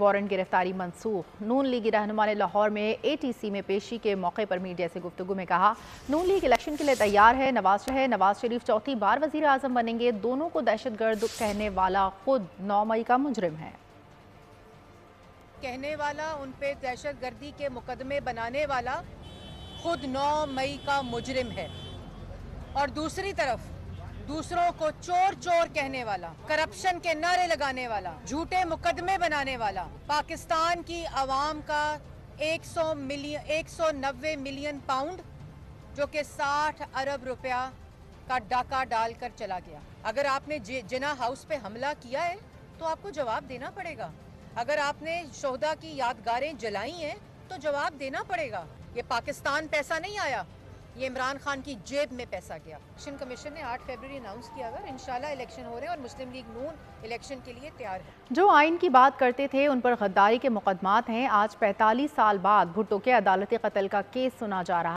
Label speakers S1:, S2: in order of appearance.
S1: Warrant گرفتاری منسوخ۔ نون لیگی رہنما نے لاہور میں اے ٹی سی میں پیشی کے موقع پر میڈیا سے گفتگو میں کہا، نون لیگ الیکشن کے لیے تیار ہے۔ نواز شریف چوتھی بار وزیر اعظم بنیں گے۔ دونوں کو دہشت گرد کہنے والا خود 9 مئی کا مجرم ہے۔
S2: کہنے والا، ان پہ دہشت گردی کے مقدمے بنانے والا خود 9 مئی کا مجرم ہے، اور دوسری طرف دوسروں کو چور چور کہنے والا، کرپشن کے نعرے لگانے والا، جھوٹے مقدمے بنانے والا، پاکستان کی عوام کا 190 ملین پاؤنڈ جو کہ 60 ارب روپیہ کا ڈاکہ ڈال کر چلا گیا۔ اگر آپ نے جناح ہاؤس پہ حملہ کیا ہے تو آپ کو جواب دینا پڑے گا۔ اگر آپ نے شہداء کی یادگاریں جلائی ہیں تو جواب دینا پڑے گا۔ یہ پاکستان پیسہ نہیں آیا، یہ عمران خان کی جیب میں پیسہ گیا۔ الیکشن کمیشن نے 8 فروری اناؤنس کیا اگر انشاءاللہ الیکشن ہو رہے ہیں، اور مسلم لیگ نون الیکشن کے لیے تیار ہے۔
S1: جو آئین کی بات کرتے تھے ان پر غداری کے مقدمات ہیں۔ آج 45 سال بعد بھٹو کے عدالتی قتل کا کیس سنا جا رہا